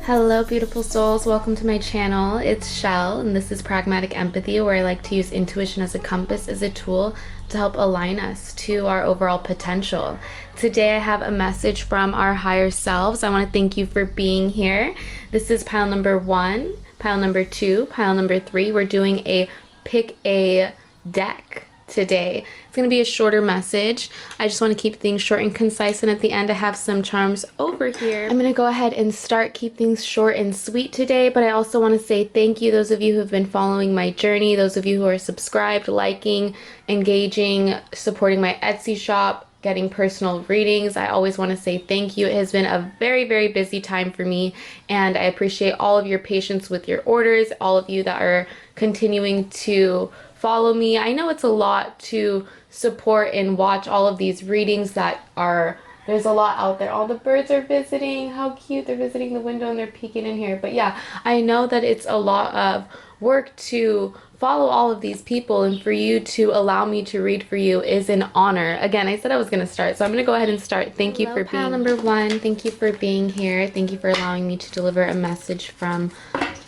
Hello beautiful souls, welcome to my channel. It's Chelle and this is Pragmatic Empathy, where I like to use intuition as a compass, as a tool to help align us to our overall potential. Today I have a message from our higher selves. I want to thank you for being here. This is pile number 1, pile number 2, pile number 3. We're doing a pick a deck today. It's going to be a shorter message. I just want to keep things short and concise, and at the end I have some charms over here. I'm going to go ahead and keep things short and sweet today, but I also want to say thank you, those of you who have been following my journey, those of you who are subscribed, liking, engaging, supporting my Etsy shop, getting personal readings. I always want to say thank you. It has been a very, very busy time for me, and I appreciate all of your patience with your orders, all of you that are continuing to follow me. I know it's a lot to support and watch all of these readings there's a lot out there. All the birds are visiting. How cute. They're visiting the window and they're peeking in here. But yeah, I know that it's a lot of work to follow all of these people, and for you to allow me to read for you is an honor. Again, I said I was going to start, so I'm going to go ahead and start. Thank you for being pile number 1. Thank you for being here. Thank you for allowing me to deliver a message from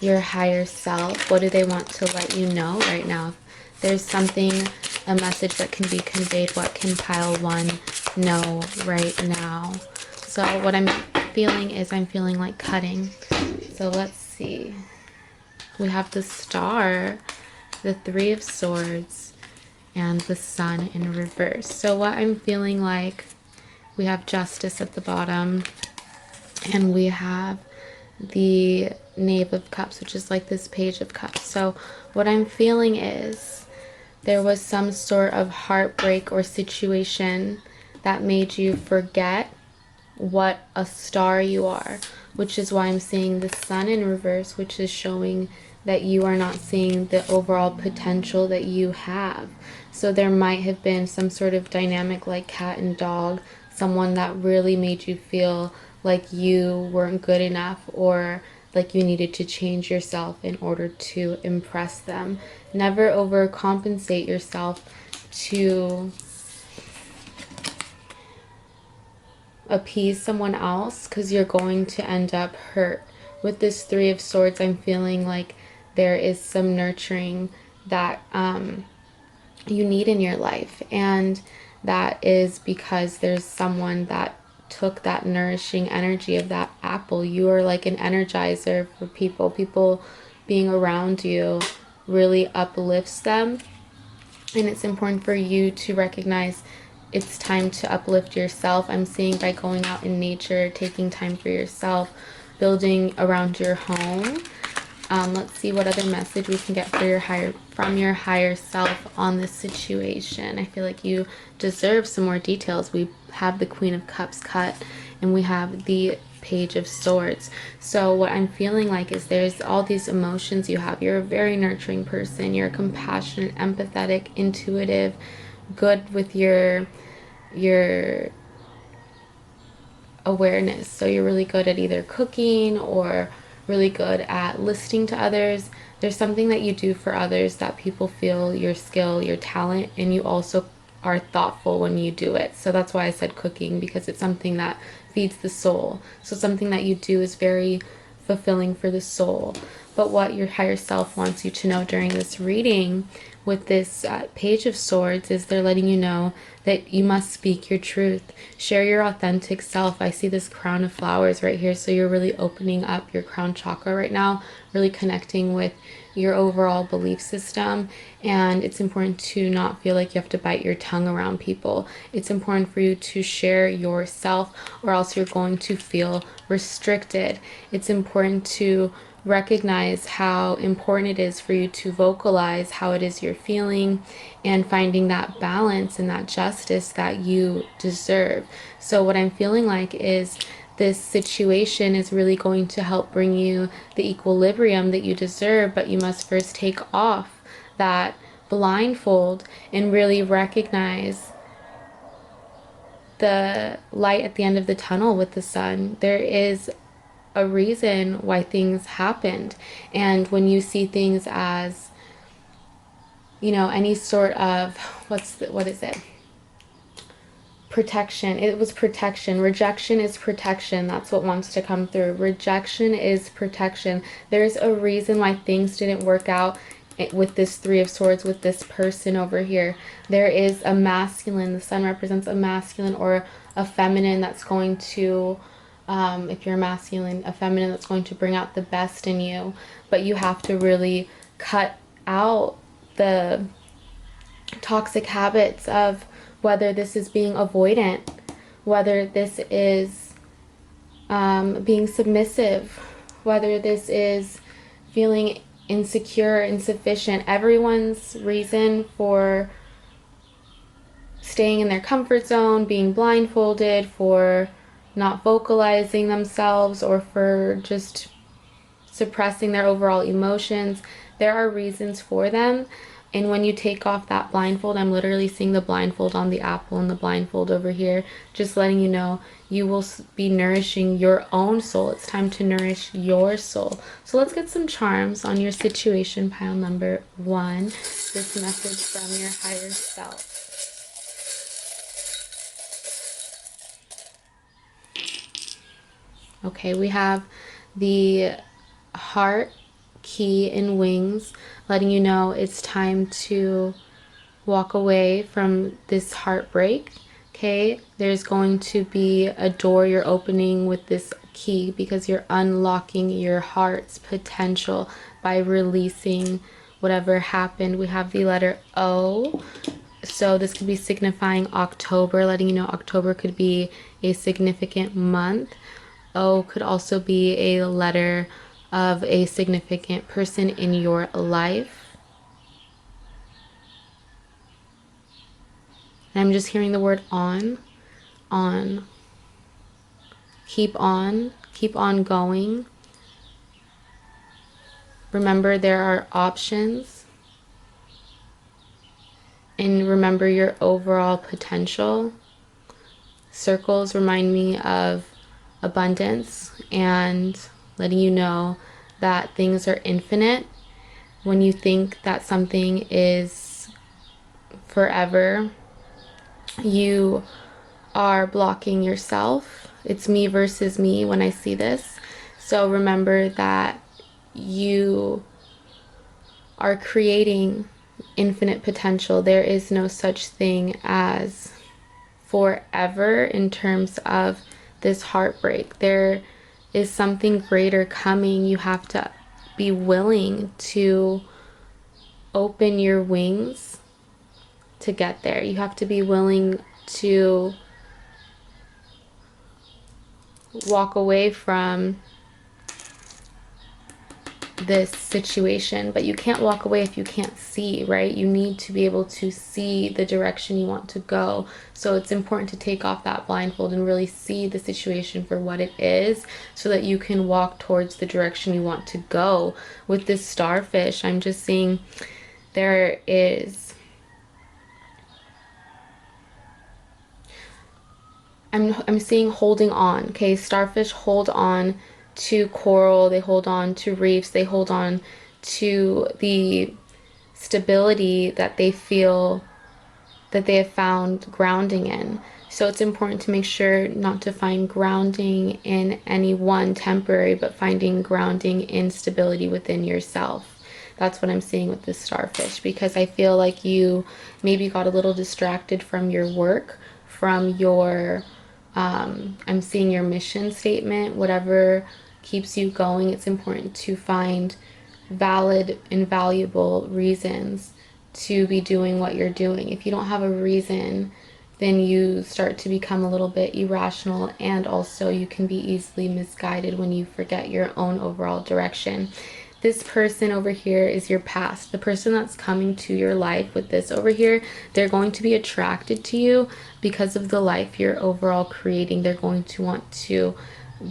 your higher self. What do they want to let you know right now? There's something, a message that can be conveyed. What can pile 1 know right now? So what I'm feeling is I'm feeling like cutting. So let's see. We have the Star, the 3 of Swords, and the Sun in reverse. So what I'm feeling like, we have Justice at the bottom, and we have the Knave of Cups, which is like this Page of Cups. So what I'm feeling is there was some sort of heartbreak or situation that made you forget what a star you are, which is why I'm seeing the Sun in reverse, which is showing that you are not seeing the overall potential that you have. So there might have been some sort of dynamic like cat and dog, someone that really made you feel like you weren't good enough, or like you needed to change yourself in order to impress them. Never overcompensate yourself to appease someone else, because you're going to end up hurt. With this 3 of Swords, I'm feeling like there is some nurturing that you need in your life, and that is because there's someone that took that nourishing energy of that apple. You are like an energizer for people. People being around you really uplifts them, and it's important for you to recognize it's time to uplift yourself. I'm seeing by going out in nature, taking time for yourself, building around your home. Let's see what other message we can get for from your higher self on this situation. I feel like you deserve some more details. We have the Queen of Cups cut, and we have the Page of Swords. So what I'm feeling like is there's all these emotions you have. You're a very nurturing person. You're compassionate, empathetic, intuitive, good with your awareness. So you're really good at either cooking or really good at listening to others. There's something that you do for others that people feel your skill, your talent, and you also are thoughtful when you do it. So that's why I said cooking, because it's something that feeds the soul. So something that you do is very fulfilling for the soul. But what your higher self wants you to know during this reading with this Page of Swords is they're letting you know that you must speak your truth. Share your authentic self. I see this crown of flowers right here. So you're really opening up your crown chakra right now, really connecting with your overall belief system. And it's important to not feel like you have to bite your tongue around people. It's important for you to share yourself, or else you're going to feel restricted. It's important to recognize how important it is for you to vocalize how it is you're feeling, and finding that balance and that justice that you deserve. So what I'm feeling like is this situation is really going to help bring you the equilibrium that you deserve, but you must first take off that blindfold and really recognize the light at the end of the tunnel with the sun. There is a reason why things happened, and when you see things as, you know, any sort of what is it, protection. It was protection. Rejection is protection. That's what wants to come through. Rejection is protection. There's a reason why things didn't work out with this Three of Swords, with this person over here. There is a masculine. The sun represents a masculine or a feminine that's going to, if you're masculine, a feminine that's going to bring out the best in you. But you have to really cut out the toxic habits of whether this is being avoidant, whether this is being submissive, whether this is feeling insecure, insufficient. Everyone's reason for staying in their comfort zone, being blindfolded, for not vocalizing themselves, or for just suppressing their overall emotions, there are reasons for them. And when you take off that blindfold, I'm literally seeing the blindfold on the apple and the blindfold over here, just letting you know you will be nourishing your own soul. It's time to nourish your soul. So let's get some charms on your situation, pile number 1. This message from your higher self. Okay, we have the heart, key, and wings, letting you know it's time to walk away from this heartbreak. Okay, there's going to be a door you're opening with this key because you're unlocking your heart's potential by releasing whatever happened. We have the letter O. So this could be signifying October, letting you know October could be a significant month. O could also be a letter of a significant person in your life. And I'm just hearing the word on. Keep on going. Remember, there are options. And remember your overall potential. Circles remind me of abundance and letting you know that things are infinite. When you think that something is forever, you are blocking yourself. It's me versus me when I see this. So remember that you are creating infinite potential. There is no such thing as forever in terms of this heartbreak. There is something greater coming. You have to be willing to open your wings to get there. You have to be willing to walk away from this situation, but you can't walk away if you can't see, right? You need to be able to see the direction you want to go. So it's important to take off that blindfold and really see the situation for what it is so that you can walk towards the direction you want to go. With this starfish, I'm just seeing there is I'm seeing holding on. Okay, starfish hold on to coral, they hold on to reefs, they hold on to the stability that they feel that they have found grounding in. So it's important to make sure not to find grounding in any one temporary, but finding grounding in stability within yourself. That's what I'm seeing with this starfish, because I feel like you maybe got a little distracted from your work, from your I'm seeing your mission statement, whatever keeps you going. It's important to find valid and valuable reasons to be doing what you're doing. If you don't have a reason, then you start to become a little bit irrational, and also you can be easily misguided when you forget your own overall direction. This person over here is your past. The person that's coming to your life with this over here, they're going to be attracted to you because of the life you're overall creating. They're going to want to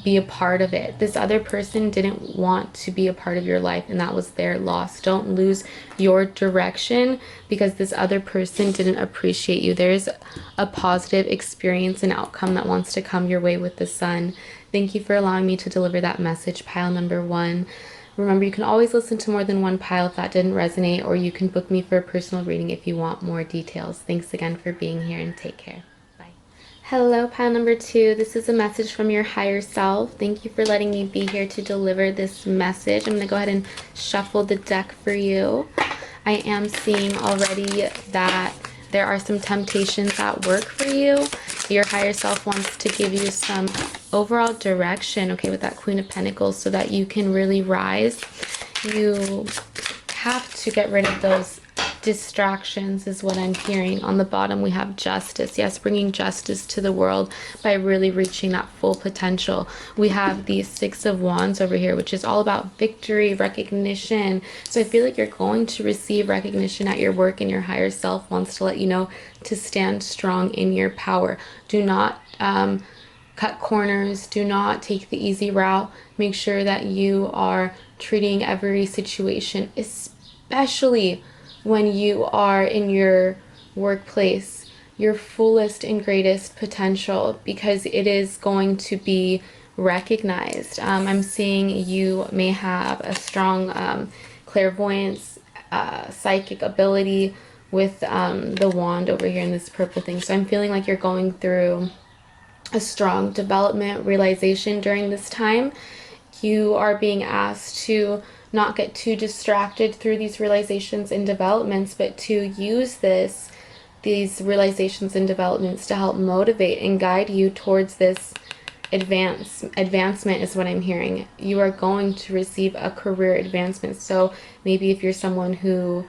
be a part of it. This other person didn't want to be a part of your life, and that was their loss. Don't lose your direction because this other person didn't appreciate you. There's a positive experience and outcome that wants to come your way with the sun. Thank you for allowing me to deliver that message, pile number 1. Remember, you can always listen to more than one pile if that didn't resonate, or you can book me for a personal reading if you want more details. Thanks again for being here, and take care. Bye. Hello, pile number 2. This is a message from your higher self. Thank you for letting me be here to deliver this message. I'm going to go ahead and shuffle the deck for you. I am seeing already that there are some temptations at work for you. Your higher self wants to give you some overall direction, okay, with that Queen of Pentacles, so that you can really rise. You have to get rid of those distractions is what I'm hearing. On the bottom we have justice. Yes, bringing justice to the world by really reaching that full potential. We have the Six of Wands over here, which is all about victory, recognition. So I feel like you're going to receive recognition at your work, and your higher self wants to let you know to stand strong in your power. Do not cut corners. Do not take the easy route. Make sure that you are treating every situation, especially when you are in your workplace, your fullest and greatest potential, because it is going to be recognized. I'm seeing you may have a strong clairvoyance, psychic ability with the wand over here in this purple thing. So I'm feeling like you're going through a strong development realization during this time. You are being asked to not get too distracted through these realizations and developments, but to use these realizations and developments to help motivate and guide you towards this advancement is what I'm hearing. You are going to receive a career advancement. So maybe if you're someone who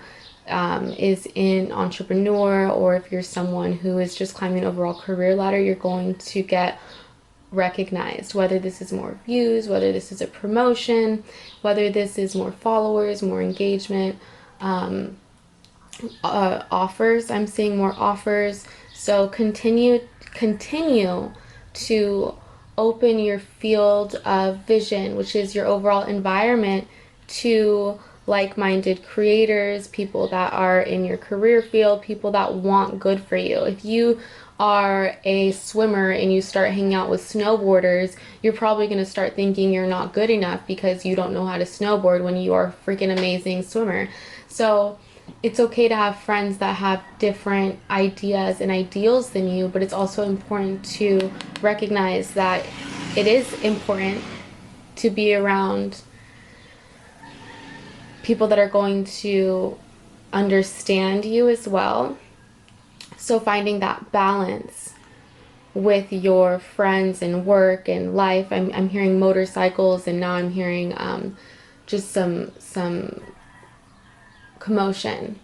is in entrepreneur, or if you're someone who is just climbing overall career ladder, you're going to get recognized, whether this is more views, whether this is a promotion, whether this is more followers, more engagement, offers. I'm seeing more offers. So continue to open your field of vision, which is your overall environment, to like-minded creators, people that are in your career field, people that want good for you. If you are a swimmer and you start hanging out with snowboarders, you're probably going to start thinking you're not good enough because you don't know how to snowboard when you are a freaking amazing swimmer. So it's okay to have friends that have different ideas and ideals than you, but it's also important to recognize that it is important to be around people that are going to understand you as well. So finding that balance with your friends and work and life. I'm hearing motorcycles, and now I'm hearing just some commotion.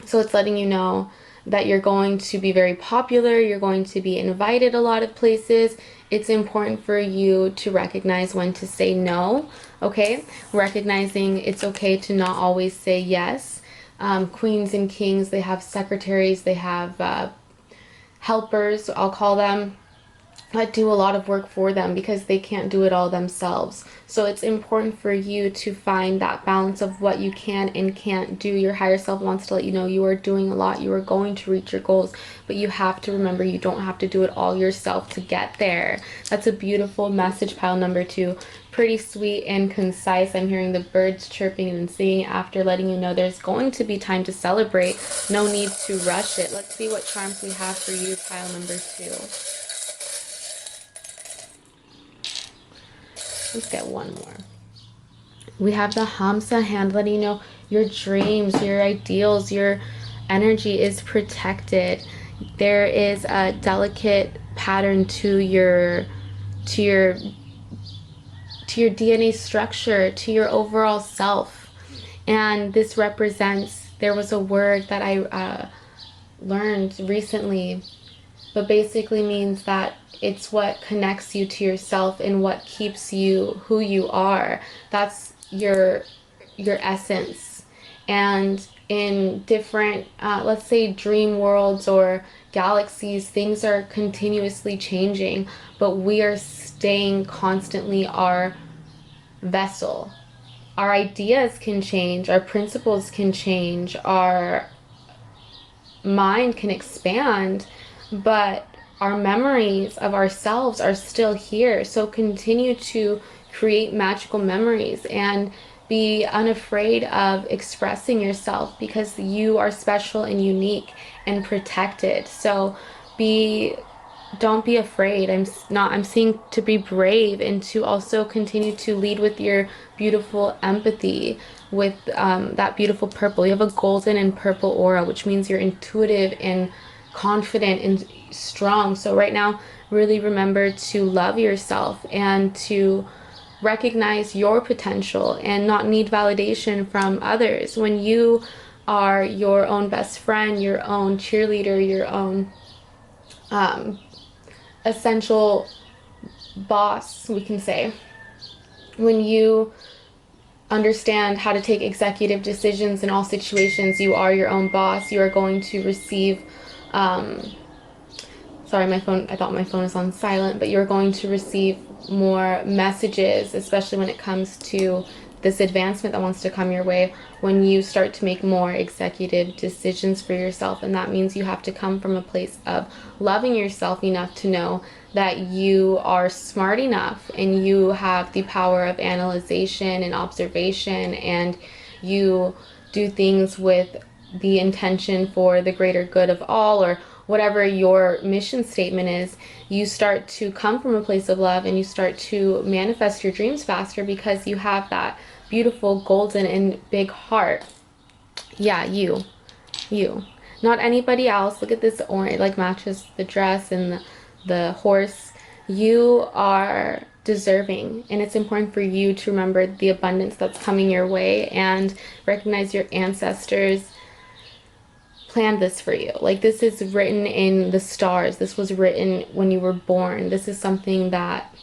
So it's letting you know that you're going to be very popular, you're going to be invited a lot of places. It's important for you to recognize when to say no, okay? Recognizing it's okay to not always say yes. Queens and kings, they have secretaries, they have helpers, I'll call them, that do a lot of work for them because they can't do it all themselves. So it's important for you to find that balance of what you can and can't do. Your higher self wants to let you know you are doing a lot, you are going to reach your goals, but you have to remember you don't have to do it all yourself to get there. That's a beautiful message, pile number 2. Pretty sweet and concise. I'm hearing the birds chirping and singing after, letting you know there's going to be time to celebrate. No need to rush it. Let's see what charms we have for you, pile number 2. Let's get one more. We have the Hamsa hand, letting you know your dreams, your ideals, your energy is protected. There is a delicate pattern to your DNA structure, to your overall self. And this represents, there was a word that I learned recently, but basically means that it's what connects you to yourself and what keeps you who you are. That's your essence. And in different, let's say, dream worlds or galaxies, things are continuously changing, but we are staying constantly our vessel. Our ideas can change, our principles can change, our mind can expand, but our memories of ourselves are still here. So continue to create magical memories and be unafraid of expressing yourself, because you are special and unique and protected. So be don't be afraid. I'm seeing to be brave and to also continue to lead with your beautiful empathy, with that beautiful purple. You have a golden and purple aura, which means you're intuitive and confident and strong. So right now, really remember to love yourself and to recognize your potential and not need validation from others. When you are your own best friend, your own cheerleader, your own um, essential boss, we can say, when you understand how to take executive decisions in all situations, you are your own boss. You are going to receive sorry, my phone, I thought my phone was on silent, but you're going to receive more messages, especially when it comes to this advancement that wants to come your way, when you start to make more executive decisions for yourself. And that means you have to come from a place of loving yourself enough to know that you are smart enough and you have the power of analyzation and observation, and you do things with the intention for the greater good of all, or whatever your mission statement is. You start to come from a place of love and you start to manifest your dreams faster because you have that beautiful golden and big heart. Yeah, you, not anybody else. Look at this orange, like matches the dress and the horse. You are deserving, and it's important for you to remember the abundance that's coming your way and recognize your ancestors planned this for you. Like, this is written in the stars. This was written when you were born. This is something that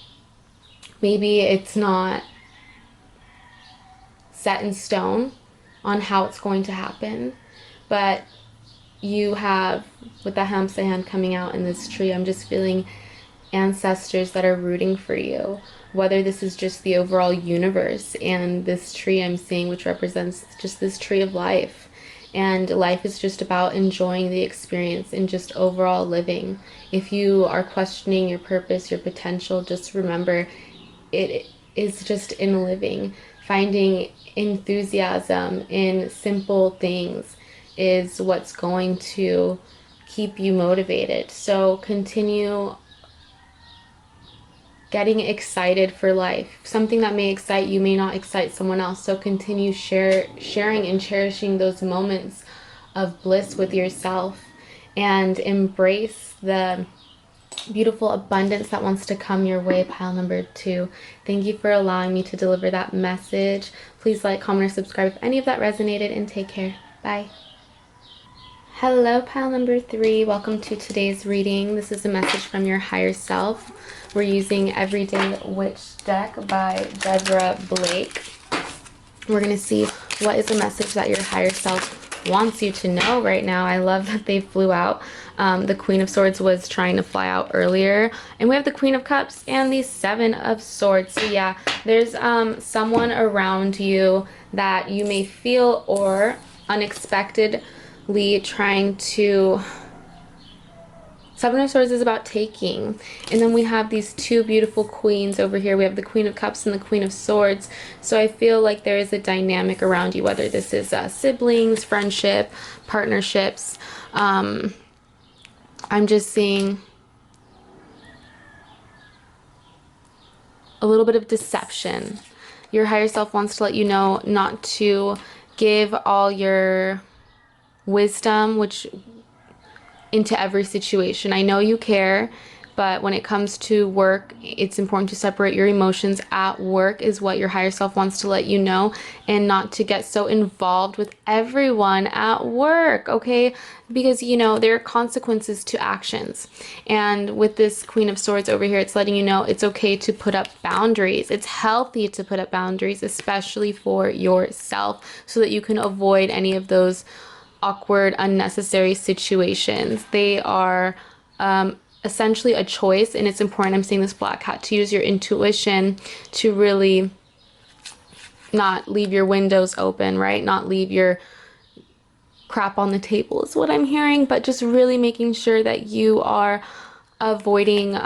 maybe it's not set in stone on how it's going to happen, but you have, with the Hamsa coming out in this tree, I'm just feeling ancestors that are rooting for you, whether this is just the overall universe, and this tree I'm seeing, which represents just this tree of life. And life is just about enjoying the experience and just overall living. If you are questioning your purpose, your potential, just remember it is just in living. Finding enthusiasm in simple things is what's going to keep you motivated. So continue getting excited for life. Something that may excite you may not excite someone else. So continue sharing and cherishing those moments of bliss with yourself, and embrace the beautiful abundance that wants to come your way. Pile number 2. Thank you for allowing me to deliver that message. Please like, comment, or subscribe if any of that resonated, and take care. Bye. Hello, pile number 3. Welcome to today's reading. This is a message from your higher self. We're using Everyday Witch deck by Deborah Blake. We're going to see what is the message that your higher self wants you to know right now. I love that they flew out. The Queen of Swords was trying to fly out earlier. And we have the Queen of Cups and the Seven of Swords. So yeah, there's someone around you that you may feel or unexpectedly trying to... Seven of Swords is about taking. And then we have these two beautiful queens over here. We have the Queen of Cups and the Queen of Swords. So I feel like there is a dynamic around you, whether this is siblings, friendship, partnerships. I'm just seeing a little bit of deception. Your higher self wants to let you know not to give all your wisdom, into every situation. I know you care, but when it comes to work, it's important to separate your emotions at work is what your higher self wants to let you know, and not to get so involved with everyone at work, okay? Because, you know, there are consequences to actions. And with this Queen of Swords over here, it's letting you know it's okay to put up boundaries. It's healthy to put up boundaries, especially for yourself, so that you can avoid any of those awkward, unnecessary situations. They are essentially a choice, and it's important, I'm seeing this black cat, to use your intuition to really not leave your windows open, right? Not leave your crap on the table is what I'm hearing, but just really making sure that you are avoiding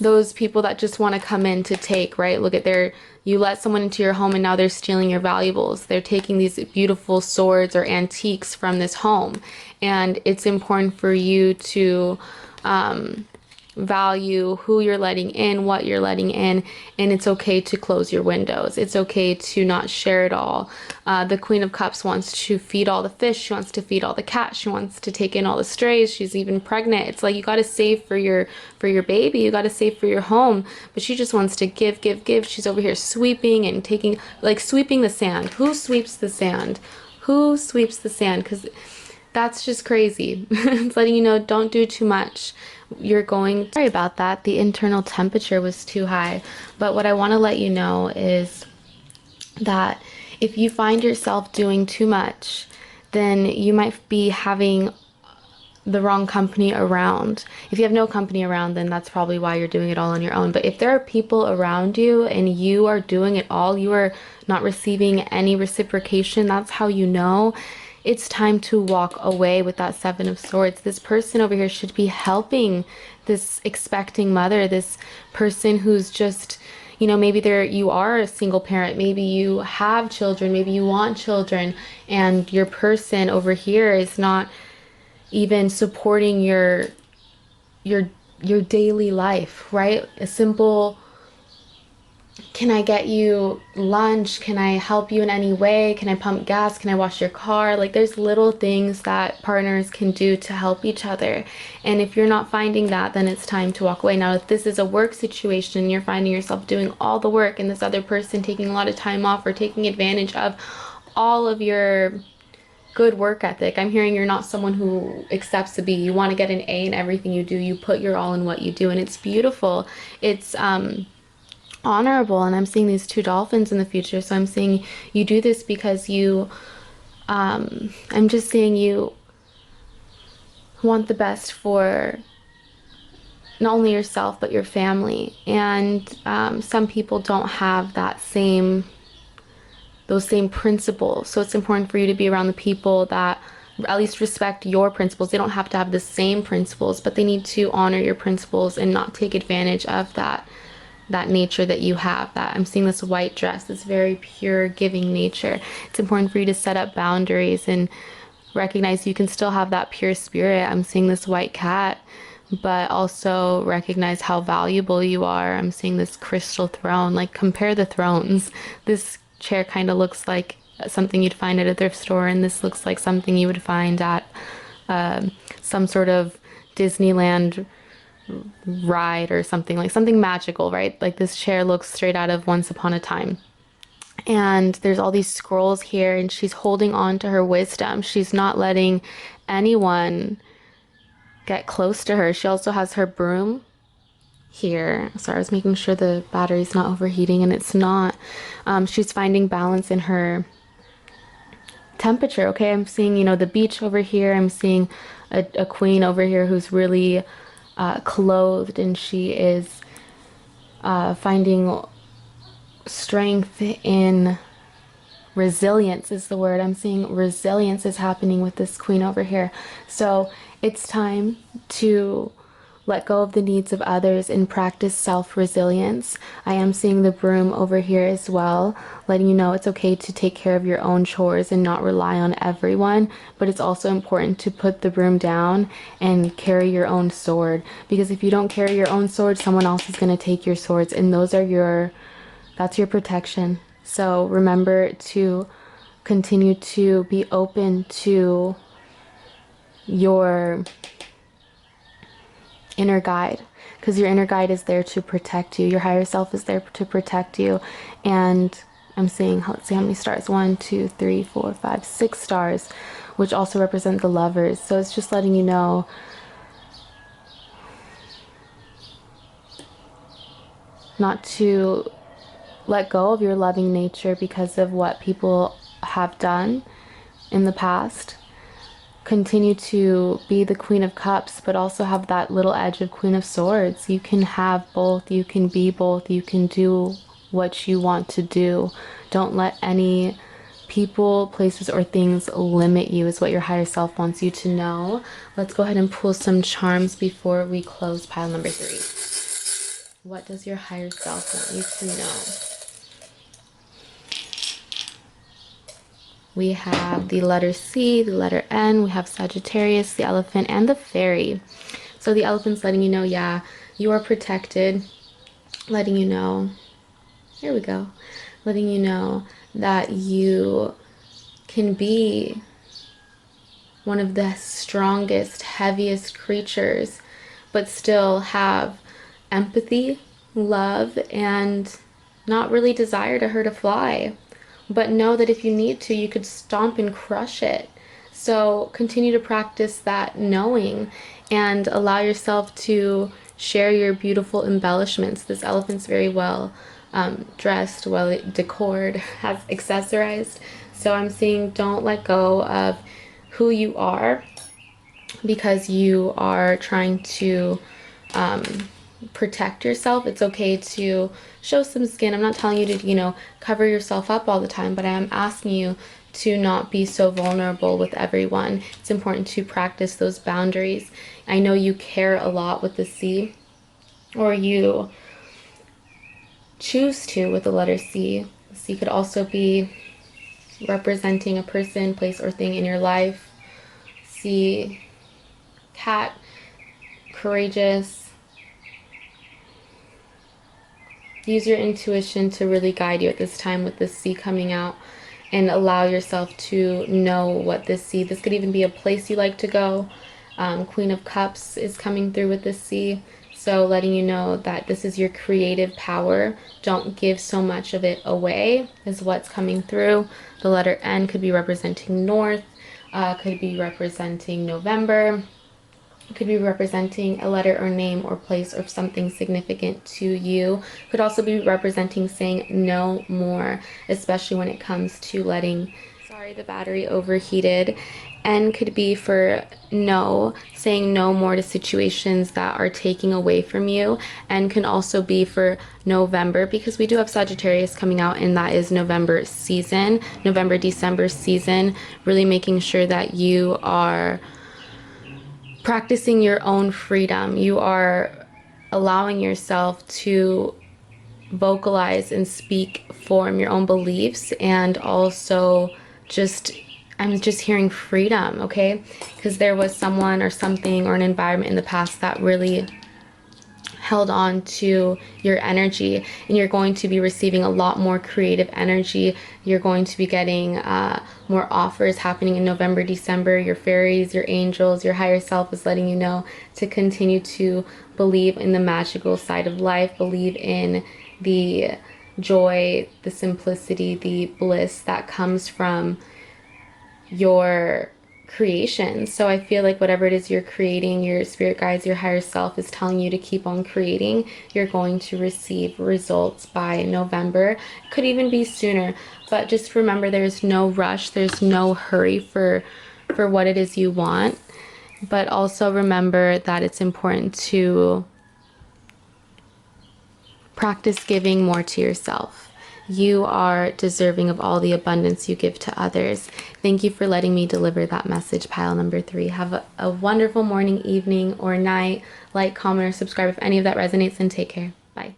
those people that just want to come in to take, right? Look at you let someone into your home and now they're stealing your valuables. They're taking these beautiful swords or antiques from this home. And it's important for you to value who you're letting in, what you're letting in, and it's okay to close your windows. It's okay to not share it all. The Queen of Cups wants to feed all the fish. She wants to feed all the cats. She wants to take in all the strays. She's even pregnant. It's like you got to save for your baby. You got to save for your home. But she just wants to give, give, give. She's over here sweeping and taking, like sweeping the sand. Who sweeps the sand? Who sweeps the sand? Because that's just crazy. It's letting you know, don't do too much. You're going, sorry about that, the internal temperature was too high. But what I want to let you know is that if you find yourself doing too much, then you might be having the wrong company around. If you have no company around, then that's probably why you're doing it all on your own. But if there are people around you and you are doing it all, you are not receiving any reciprocation, that's how you know it's time to walk away with that Seven of Swords. This person over here should be helping this expecting mother, this person who's just, you know, maybe you are a single parent, maybe you have children, maybe you want children, and your person over here is not even supporting your daily life, right? A simple, can I get you lunch? Can I help you in any way? Can I pump gas? Can I wash your car? Like there's little things that partners can do to help each other. And if you're not finding that, then it's time to walk away. Now, if this is a work situation, you're finding yourself doing all the work and this other person taking a lot of time off or taking advantage of all of your good work ethic. I'm hearing you're not someone who accepts a B. You want to get an A in everything you do. You put your all in what you do, and it's beautiful. It's honorable. And I'm seeing these two dolphins in the future, so I'm seeing you do this because you I'm just seeing you want the best for not only yourself but your family. And some people don't have those same principles, so it's important for you to be around the people that at least respect your principles. They don't have to have the same principles, but they need to honor your principles and not take advantage of that nature that you have. That I'm seeing this white dress, this very pure giving nature. It's important for you to set up boundaries and recognize you can still have that pure spirit. I'm seeing this white cat, but also recognize how valuable you are. I'm seeing this crystal throne. Like, compare the thrones. This chair kind of looks like something you'd find at a thrift store, and this looks like something you would find at some sort of Disneyland ride or something, like something magical, right? Like this chair looks straight out of Once Upon a Time. And there's all these scrolls here, and she's holding on to her wisdom. She's not letting anyone get close to her. She also has her broom here. Sorry, I was making sure the battery's not overheating, and it's not. She's finding balance in her temperature. Okay, I'm seeing, you know, the beach over here. I'm seeing a queen over here who's really clothed, and she is finding strength in resilience is the word. I'm seeing resilience is happening with this queen over here. So it's time to let go of the needs of others and practice self-resilience. I am seeing the broom over here as well, letting you know it's okay to take care of your own chores and not rely on everyone, but it's also important to put the broom down and carry your own sword, because if you don't carry your own sword, someone else is going to take your swords, and that's your protection. So remember to continue to be open to your inner guide, because your inner guide is there to protect you. Your higher self is there to protect you. And I'm seeing, let's see how many stars, 1 2 3 4 5 6 stars, which also represent the lovers. So it's just letting you know not to let go of your loving nature because of what people have done in the past. Continue to be the Queen of Cups, but also have that little edge of Queen of Swords. You can have both. You can be both. You can do what you want to do. Don't let any people, places, or things limit you, is what your higher self wants you to know. Let's go ahead and pull some charms before we close pile number 3. What does your higher self want you to know? We have the letter C, the letter N, we have Sagittarius, the elephant, and the fairy. So the elephant's letting you know, yeah, you are protected, letting you know, here we go, letting you know that you can be one of the strongest, heaviest creatures, but still have empathy, love, and not really desire to hurt a fly. But know that if you need to, you could stomp and crush it. So continue to practice that knowing and allow yourself to share your beautiful embellishments. This elephant's very well dressed, well decored, has accessorized. So I'm saying don't let go of who you are because you are trying to protect yourself. It's okay to show some skin. I'm not telling you to, cover yourself up all the time, but I am asking you to not be so vulnerable with everyone. It's important to practice those boundaries. I know you care a lot with the C, or you choose to with the letter C. The C could also be representing a person, place, or thing in your life. C, cat, courageous. Use your intuition to really guide you at this time with this C coming out, and allow yourself to know what this C, this could even be a place you like to go. Queen of Cups is coming through with this C. So letting you know that this is your creative power. Don't give so much of it away is what's coming through. The letter N could be representing North, could be representing November. Could be representing a letter or name or place or something significant to you. Could also be representing saying no more, especially when it comes to letting, sorry, the battery overheated. N could be for no, saying no more to situations that are taking away from you. And can also be for November, because we do have Sagittarius coming out, and that is November season, November, December season, really making sure that you are practicing your own freedom. You are allowing yourself to vocalize and speak, form your own beliefs, and also I'm just hearing freedom, okay? Because there was someone or something or an environment in the past that really held on to your energy, and you're going to be receiving a lot more creative energy. You're going to be getting more offers happening in November, December. Your fairies, your angels, your higher self is letting you know to continue to believe in the magical side of life, believe in the joy, the simplicity, the bliss that comes from your creation. So I feel like whatever it is you're creating, your spirit guides, your higher self is telling you to keep on creating. You're going to receive results by November. It could even be sooner, but just remember there's no rush, there's no hurry for what it is you want. But also remember that it's important to practice giving more to yourself. You are deserving of all the abundance you give to others. Thank you for letting me deliver that message, pile number 3. Have a wonderful morning, evening, or night. Like, comment, or subscribe if any of that resonates, and take care. Bye.